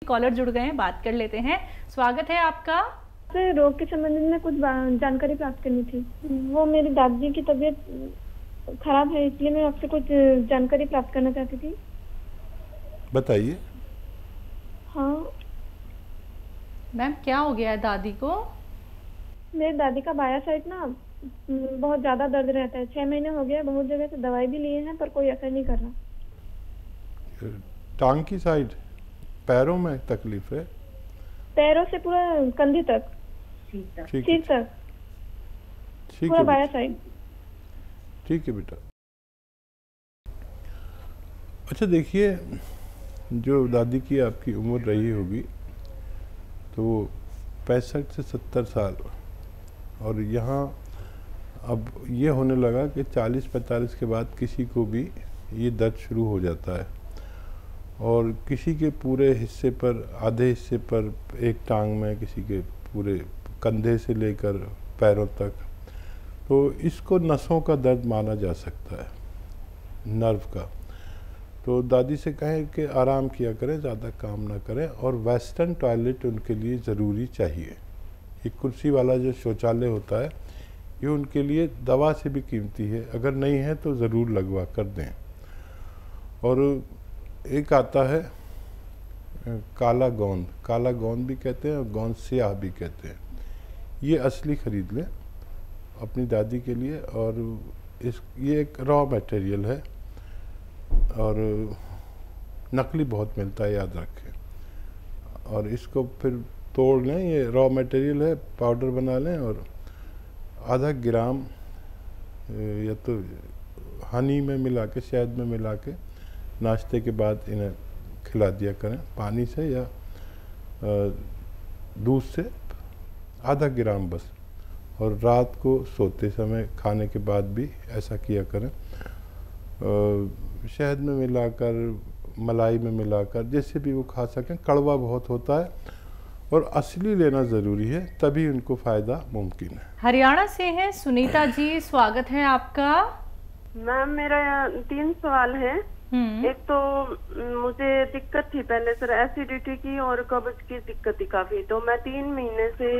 Collar जुड़ गए हैं, बात कर लेते हैं। स्वागत है आपका। रोग के संबंध में कुछ जानकारी प्राप्त करनी थी। वो मेरी दादी की तबीयत खराब है, इसलिए मैं आपसे कुछ जानकारी प्राप्त करना चाहती थी। बताइए। हाँ मैम, क्या हो गया है दादी को? मेरी दादी का बायां साइड ना बहुत ज्यादा दर्द रहता है। 6 महीने हो गए, बहुत जगह से दवाई भी लिए हैं पर कोई असर नहीं कर रहा। टांग की साइड, पैरों में तकलीफ है? पैरों से पूरा कंधे तक, सिर तक, पूरा बायां साइड। ठीक है बेटा। अच्छा देखिए, जो दादी की आपकी उम्र रही होगी तो 65 से 70 साल, और यहाँ अब ये होने लगा कि 40-45 के बाद किसी को भी ये दर्द शुरू हो जाता है, और किसी के पूरे हिस्से पर, आधे हिस्से पर, एक टांग में, किसी के पूरे कंधे से लेकर पैरों तक। तो इसको नसों का दर्द माना जा सकता है, नर्व का। तो दादी से कहें कि आराम किया करें, ज़्यादा काम ना करें, और वेस्टर्न टॉयलेट उनके लिए ज़रूरी चाहिए। एक कुर्सी वाला जो शौचालय होता है ये उनके लिए दवा से भी कीमती है, अगर नहीं है तो ज़रूर लगवा कर दें। और एक आता है काला गोंद, काला गोंद भी कहते हैं और गोंद स्याह भी कहते हैं। ये असली ख़रीद लें अपनी दादी के लिए, और ये एक रॉ मटेरियल है और नकली बहुत मिलता है, याद रखें। और इसको फिर तोड़ लें, ये रॉ मटेरियल है, पाउडर बना लें, और आधा ग्राम या तो हनी में मिला के, शहद में मिला के नाश्ते के बाद इन्हें खिला दिया करें, पानी से या दूध से, आधा ग्राम बस। और रात को सोते समय खाने के बाद भी ऐसा किया करें, शहद में मिलाकर, मलाई में मिलाकर, जैसे भी वो खा सकें। कड़वा बहुत होता है और असली लेना ज़रूरी है, तभी उनको फ़ायदा मुमकिन है। हरियाणा से हैं सुनीता जी, स्वागत है आपका। मैम मेरा 3 सवाल है। एक तो मुझे दिक्कत थी पहले सर, एसिडिटी की और कब्ज की दिक्कत थी काफी। तो मैं 3 महीने से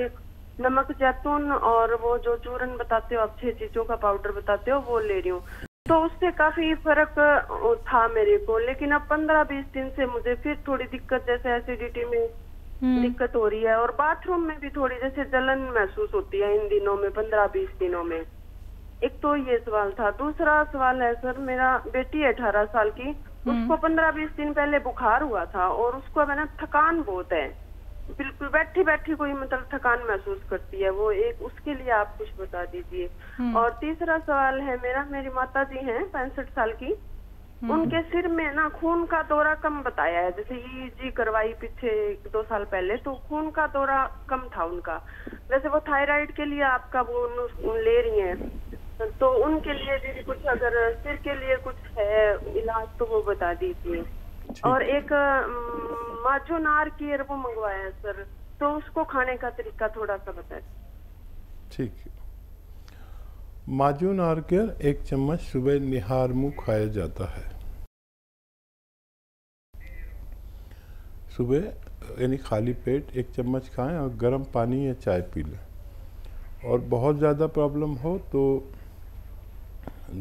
नमक जैतून और वो जो चूरन बताते हो आप, 6 चीजों का पाउडर बताते हो, वो ले रही हूँ। तो उससे काफी फर्क था मेरे को। लेकिन अब 15-20 दिन से मुझे फिर थोड़ी दिक्कत, जैसे एसिडिटी में दिक्कत हो रही है, और बाथरूम में भी थोड़ी जैसे जलन महसूस होती है इन दिनों में, 15-20 दिनों में। एक तो ये सवाल था। दूसरा सवाल है सर, मेरा बेटी है 18 साल की, उसको 15-20 दिन पहले बुखार हुआ था, और उसको है ना थकान बहुत है, बिल्कुल बैठी बैठी कोई मतलब थकान महसूस करती है वो। एक उसके लिए आप कुछ बता दीजिए। और तीसरा सवाल है मेरा, मेरी माता जी हैं 65 साल की, उनके सिर में ना खून का दौरा कम बताया है। जैसे ईजी करवाई पीछे 1-2 साल पहले, तो खून का दौरा कम था उनका। वैसे वो थायराइड के लिए आपका वो ले रही हैं, तो उनके लिए दीदी कुछ अगर सिर के लिए कुछ है इलाज तो वो बता दीजिए। और एक माजूनार की वो मंगवाया है सर, तो उसको खाने का तरीका थोड़ा सा बताइए। ठीक है। माजून आर्केर 1 चम्मच सुबह निहार मुँह खाया जाता है। सुबह यानी खाली पेट 1 चम्मच खाएं और गर्म पानी या चाय पी लें। और बहुत ज़्यादा प्रॉब्लम हो तो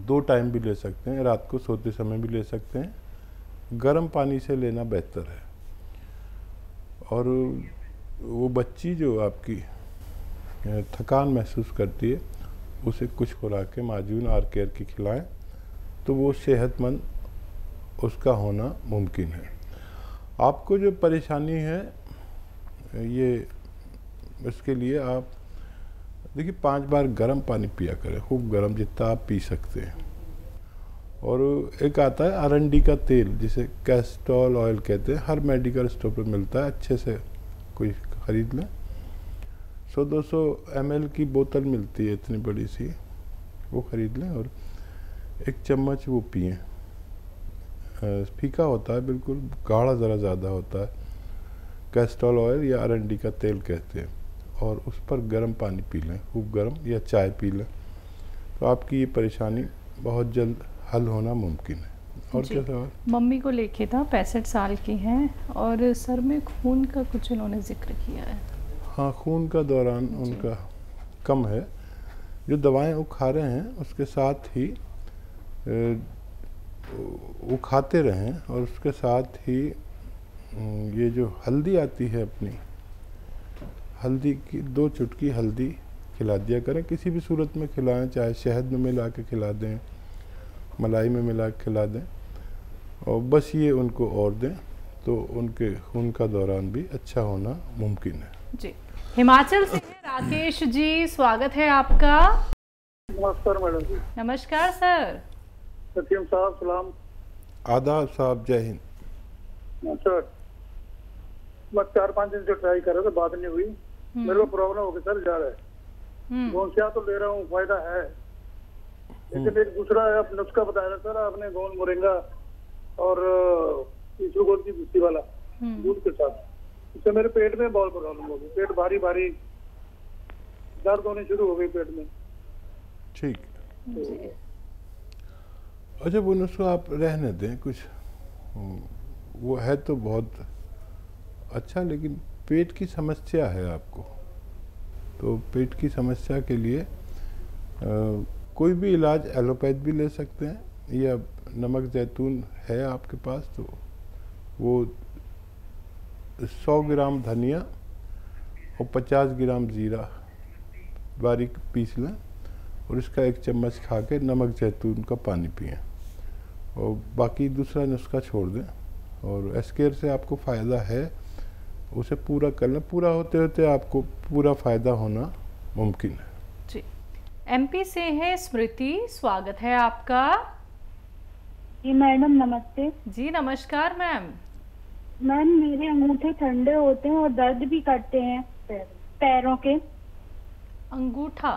2 टाइम भी ले सकते हैं, रात को सोते समय भी ले सकते हैं। गर्म पानी से लेना बेहतर है। और वो बच्ची जो आपकी थकान महसूस करती है, उसे कुछ खुराकें माजून आर्केर की खिलाएं, तो वो सेहतमंद उसका होना मुमकिन है। आपको जो परेशानी है ये, इसके लिए आप देखिए 5 बार गर्म पानी पिया करें, खूब गर्म, जितना आप पी सकते हैं। और एक आता है अरंडी का तेल, जिसे कैस्टोल ऑयल कहते हैं, हर मेडिकल स्टोर पर मिलता है, अच्छे से कोई ख़रीद लें। 100-200 ml की बोतल मिलती है इतनी बड़ी सी, वो ख़रीद लें और 1 चम्मच वो पिएं। फीका होता है बिल्कुल, गाढ़ा ज़रा ज़्यादा होता है, कैस्टोल ऑयल या अरंडी का तेल कहते हैं। और उस पर गर्म पानी पी लें, खूब गर्म, या चाय पी लें, तो आपकी ये परेशानी बहुत जल्द हल होना मुमकिन है। और जी। क्या सवाल? मम्मी को लेके था, 65 साल की हैं और सर में खून का कुछ उन्होंने जिक्र किया है। हाँ, खून का दौरान जी। उनका कम है। जो दवाएं वो खा रहे हैं उसके साथ ही वो खाते रहें, और उसके साथ ही ये जो हल्दी आती है अपनी, हल्दी की 2 चुटकी हल्दी खिला दिया करें, किसी भी सूरत में खिलाएं, चाहे शहद में मिला के खिला दें, मलाई में मिला के खिला दें, और बस ये उनको और दें तो उनके खून का दौरान भी अच्छा होना मुमकिन है। जी। हिमाचल से हैं राकेश जी, स्वागत है आपका। नमस्कार मैडम जी। नमस्कार सर। सतीम साहब सलाम। आदाब साहब, जय हिंद। अच्छा, मैं 4-5 दिन से ट्राई कर रहा था, बात नहीं हुई। मेरे को प्रॉब्लम हो गई सर, जा रहा है। गोंसिया तो ले रहा हूँ, फायदा है, लेकिन एक दूसरा आप नुस्खा बताया था सर आपने, गोंद मोरिंगा और इसबगोल की भूसी वाला दूध के साथ, इससे मेरे पेट में बहुत प्रॉब्लम हो गई। पेट भारी भारी, दर्द होनी शुरू हो गई पेट में। ठीक। अच्छा, वो नुस्खा आप रहने दें, कुछ वो है तो बहुत अच्छा, लेकिन पेट की समस्या है आपको, तो पेट की समस्या के लिए कोई भी इलाज एलोपैथ भी ले सकते हैं, या नमक जैतून है आपके पास तो वो 100 ग्राम धनिया और 50 ग्राम जीरा बारीक पीस लें, और इसका 1 चम्मच खा के नमक जैतून का पानी पिएं, और बाकी दूसरा नुस्खा छोड़ दें। और एस्केयर से आपको फ़ायदा है, उसे पूरा कर लें, पूरा होते होते आपको पूरा फ़ायदा होना मुमकिन है। जी। एमपी से है स्मृति, स्वागत है आपका। जी मैडम नमस्ते। जी नमस्कार मैम। मैम मेरे अंगूठे ठंडे होते हैं और दर्द भी करते हैं पैरों के। अंगूठा?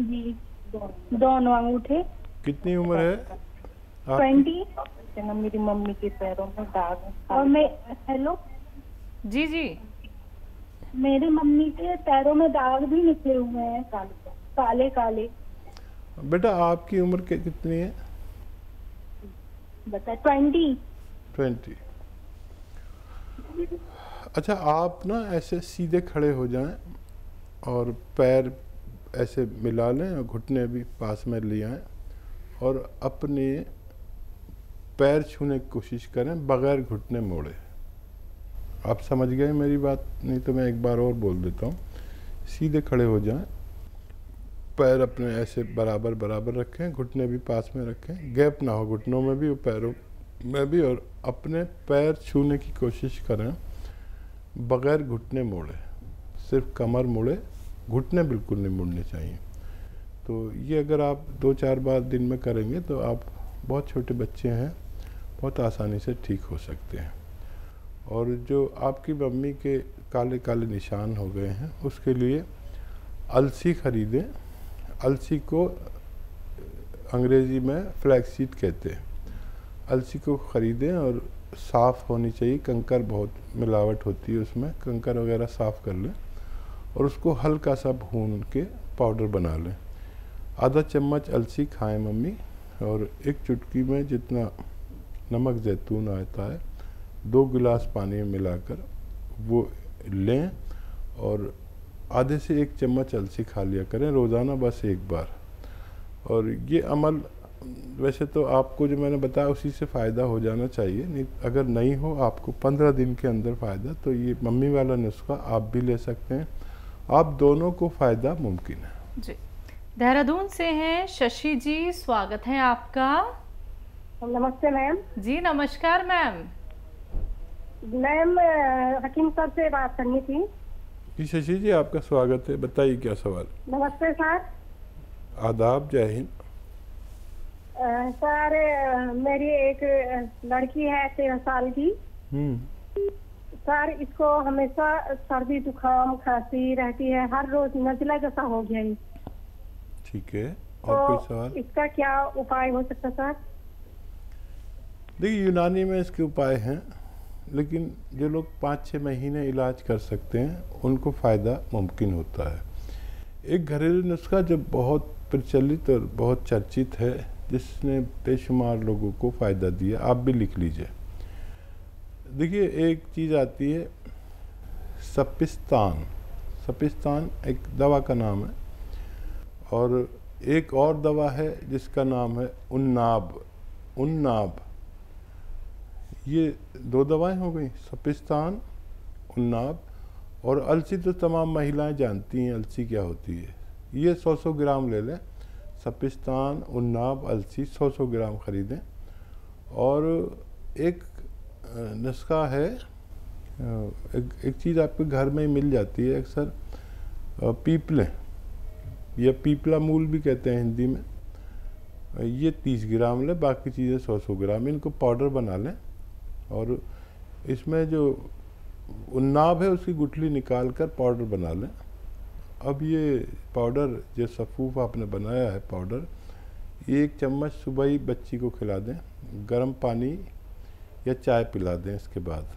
जी, दोनों अंगूठे। कितनी उम्र है 20। मेरी मम्मी के पैरों में दाग है। और मैं हेलो जी जी, मेरी मम्मी के पैरों में दाग भी निकले हुए हैं, काले काले। बेटा आपकी उम्र कितनी है? बता 20। अच्छा, आप ना ऐसे सीधे खड़े हो जाएं और पैर ऐसे मिला लें और घुटने भी पास में ले आएं, और अपने पैर छूने की कोशिश करें बगैर घुटने मोड़े। आप समझ गए मेरी बात? नहीं तो मैं एक बार और बोल देता हूँ। सीधे खड़े हो जाएं, पैर अपने ऐसे बराबर बराबर रखें, घुटने भी पास में रखें, गैप ना हो घुटनों में भी और पैरों में भी, और अपने पैर छूने की कोशिश करें बगैर घुटने मोड़े, सिर्फ कमर मुड़े, घुटने बिल्कुल नहीं मुड़ने चाहिए। तो ये अगर आप 2-4 बार दिन में करेंगे तो आप, बहुत छोटे बच्चे हैं, बहुत आसानी से ठीक हो सकते हैं। और जो आपकी मम्मी के काले काले निशान हो गए हैं, उसके लिए अलसी खरीदें। अलसी को अंग्रेज़ी में फ्लैक्सीड कहते हैं। अलसी को ख़रीदें और साफ़ होनी चाहिए, कंकर बहुत मिलावट होती है उसमें, कंकर वगैरह साफ़ कर लें और उसको हल्का सा भून के पाउडर बना लें। आधा चम्मच अलसी खाएं मम्मी, और 1 चुटकी में जितना नमक जैतून आता है 2 गिलास पानी में मिलाकर वो लें, और आधे से 1 चम्मच अलसी खा लिया करें रोज़ाना, बस 1 बार। और ये अमल वैसे तो आपको जो मैंने बताया उसी से फ़ायदा हो जाना चाहिए, नहीं अगर नहीं हो आपको 15 दिन के अंदर फ़ायदा, तो ये मम्मी वाला नुस्खा आप भी ले सकते हैं, आप दोनों को फ़ायदा मुमकिन है। जी। देहरादून से हैं शशि जी, स्वागत है आपका। नमस्ते मैम। जी नमस्कार मैम। मैम हकीम साहब से बात करनी थी। जी शशि जी, आपका स्वागत है, बताइए क्या सवाल? नमस्ते सर। आदाब, जय हिंद। सर मेरी एक लड़की है 13 साल की। सर इसको हमेशा सर्दी जुकाम खांसी रहती है, हर रोज नजला जैसा हो गया है। ठीक है, और कोई सवाल? इसका क्या उपाय हो सकता सर? देखिए यूनानी में इसके उपाय हैं, लेकिन जो लोग 5-6 महीने इलाज कर सकते हैं उनको फ़ायदा मुमकिन होता है। एक घरेलू नुस्खा जो बहुत प्रचलित और बहुत चर्चित है, जिसने बेशुमार लोगों को फ़ायदा दिया, आप भी लिख लीजिए। देखिए, एक चीज़ आती है सपिस्तान। सपिस्तान एक दवा का नाम है, और एक और दवा है जिसका नाम है उन्नाब। उन्नाब, ये 2 दवाएं हो गई, सपिस्तान, उन्नाब। और अलसी तो तमाम महिलाएं जानती हैं अलसी क्या होती है। ये 100-100 ग्राम ले लें, सपिस्तान, उन्नाब, अलसी 100-100 ग्राम ख़रीदें। और एक नुस्खा है, एक चीज़ आपके घर में ही मिल जाती है अक्सर, पीपलें या पीपला मूल भी कहते हैं हिंदी में। ये 30 ग्राम लें, बाकी चीज़ें 100-100 ग्राम। इनको पाउडर बना लें, और इसमें जो उन्नाब है उसकी गुठली निकाल कर पाउडर बना लें। अब ये पाउडर, जो सफ़ूफ आपने बनाया है पाउडर, ये 1 चम्मच सुबह ही बच्ची को खिला दें, गर्म पानी या चाय पिला दें इसके बाद।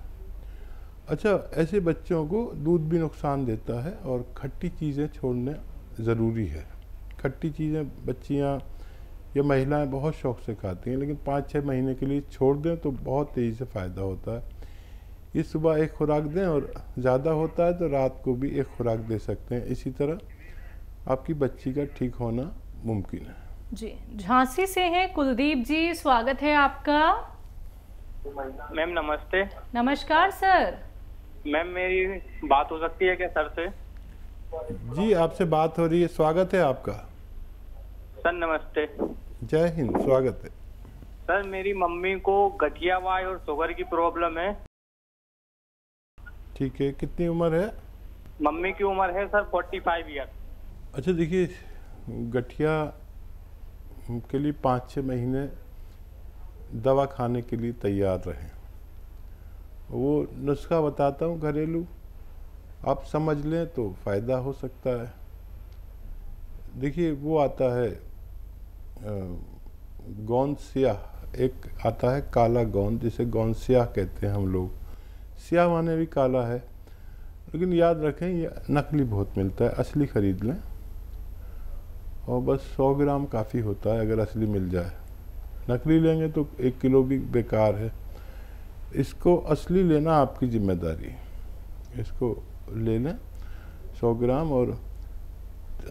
अच्छा, ऐसे बच्चों को दूध भी नुकसान देता है, और खट्टी चीज़ें छोड़ने ज़रूरी है। खट्टी चीज़ें बच्चियाँ या महिलाएं बहुत शौक़ से खाती हैं, लेकिन 5-6 महीने के लिए छोड़ दें तो बहुत तेज़ी से फ़ायदा होता है। ये सुबह एक खुराक दें, और ज़्यादा होता है तो रात को भी एक खुराक दे सकते हैं। इसी तरह आपकी बच्ची का ठीक होना मुमकिन है। जी, झांसी से हैं कुलदीप जी, स्वागत है आपका। मैम नमस्ते। नमस्कार सर। मैम मेरी बात हो सकती है क्या सर से? जी, आपसे बात हो रही है, स्वागत है आपका। सर नमस्ते। जय हिंद, स्वागत है। सर मेरी मम्मी को गठिया वाई और शुगर की प्रॉब्लम है। ठीक है, कितनी उम्र है? मम्मी की उम्र है सर 45 ईयर। अच्छा, देखिए, गठिया के लिए 5-6 महीने दवा खाने के लिए तैयार रहें। वो नुस्खा बताता हूँ घरेलू, आप समझ लें तो फ़ायदा हो सकता है। देखिए, वो आता है गोंद स्याह, एक आता है काला गोंद, जिसे गोंद स्याह कहते हैं हम लोग। स्याह माने भी काला है, लेकिन याद रखें ये नकली बहुत मिलता है, असली ख़रीद लें। और बस 100 ग्राम काफ़ी होता है अगर असली मिल जाए। नकली लेंगे तो 1 किलो भी बेकार है। इसको असली लेना आपकी जिम्मेदारी है। इसको ले लें 100 ग्राम, और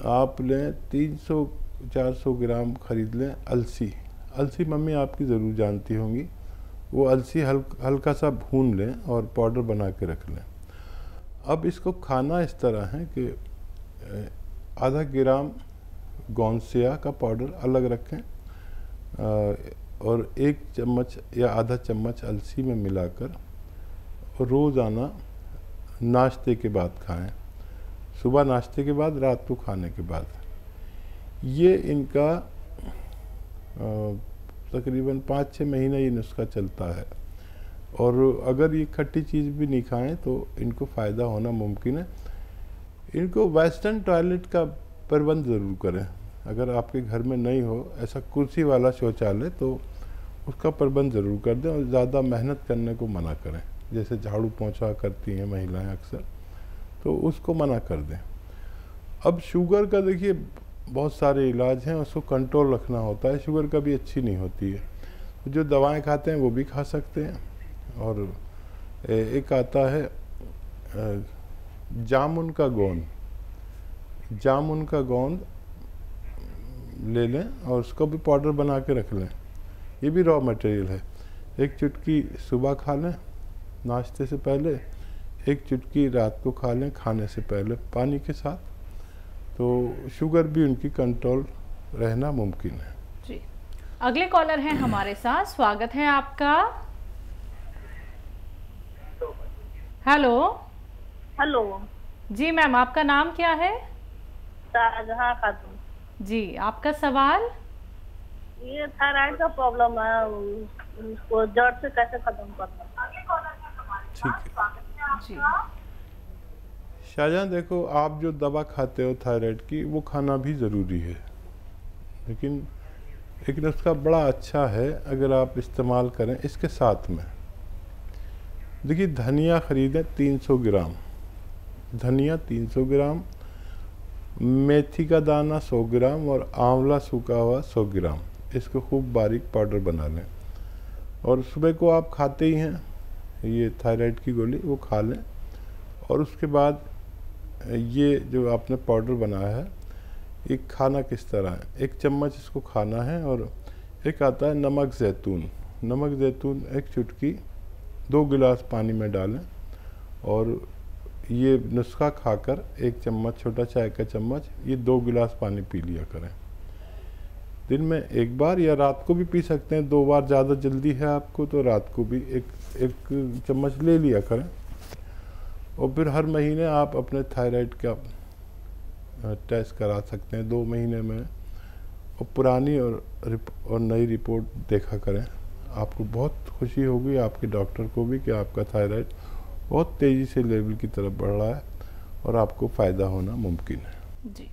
आप लें 300-400 ग्राम ख़रीद लें अलसी। अलसी मम्मी आपकी ज़रूर जानती होंगी। वो अलसी हल्का सा भून लें और पाउडर बना के रख लें। अब इसको खाना इस तरह है कि आधा ग्राम गोंद स्याह का पाउडर अलग रखें, और 1 चम्मच या आधा चम्मच अलसी में मिलाकर रोज़ाना नाश्ते के बाद खाएं। सुबह नाश्ते के बाद, रात को खाने के बाद। ये इनका तकरीबन 5-6 महीने ये नुस्खा चलता है। और अगर ये खट्टी चीज़ भी नहीं खाएं तो इनको फ़ायदा होना मुमकिन है। इनको वेस्टर्न टॉयलेट का प्रबंध ज़रूर करें। अगर आपके घर में नहीं हो ऐसा कुर्सी वाला शौचालय, तो उसका प्रबंध ज़रूर कर दें, और ज़्यादा मेहनत करने को मना करें। जैसे झाड़ू पोंछा करती हैं महिलाएं अक्सर, तो उसको मना कर दें। अब शुगर का देखिए बहुत सारे इलाज हैं, उसको कंट्रोल रखना होता है। शुगर कभी अच्छी नहीं होती है, जो दवाएं खाते हैं वो भी खा सकते हैं। और एक आता है जामुन का गोंद। जामुन का गोंद ले लें और उसको भी पाउडर बना के रख लें। ये भी रॉ मटेरियल है। 1 चुटकी सुबह खा लें नाश्ते से पहले, 1 चुटकी रात को खा लें खाने से पहले पानी के साथ, तो शुगर भी उनकी कंट्रोल रहना मुमकिन है। जी, अगले कॉलर हैं हमारे साथ, स्वागत है आपका। हेलो। हेलो जी मैम, आपका नाम क्या है? शाहजहां खातून। जी, आपका सवाल? ये थायराइड का प्रॉब्लम है, उसको जड़ से कैसे खत्म करना? ठीक है जी। शाहजहां, देखो, आप जो दवा खाते हो थायराइड की, वो खाना भी ज़रूरी है, लेकिन एक नुस्खा बड़ा अच्छा है अगर आप इस्तेमाल करें इसके साथ में। देखिए, धनिया ख़रीदें 300 ग्राम, धनिया 300 ग्राम, मेथी का दाना 100 ग्राम और आंवला सूखा हुआ 100 ग्राम। इसको खूब बारीक पाउडर बना लें और सुबह को आप खाते ही हैं ये थायराइड की गोली, वो खा लें। और उसके बाद ये जो आपने पाउडर बनाया है, एक खाना किस तरह है, 1 चम्मच इसको खाना है। और एक आता है नमक ज़ैतून, नमक ज़ैतून 1 चुटकी 2 गिलास पानी में डालें और ये नुस्खा खाकर 1 चम्मच, छोटा चाय का चम्मच, ये 2 गिलास पानी पी लिया करें दिन में 1 बार, या रात को भी पी सकते हैं 2 बार। ज़्यादा जल्दी है आपको तो रात को भी एक चम्मच ले लिया करें। और फिर हर महीने आप अपने थायराइड का टेस्ट करा सकते हैं 2 महीने में, और पुरानी और नई रिपोर्ट देखा करें। आपको बहुत खुशी होगी, आपके डॉक्टर को भी, कि आपका थायराइड बहुत तेज़ी से लेवल की तरफ बढ़ रहा है और आपको फ़ायदा होना मुमकिन है। जी।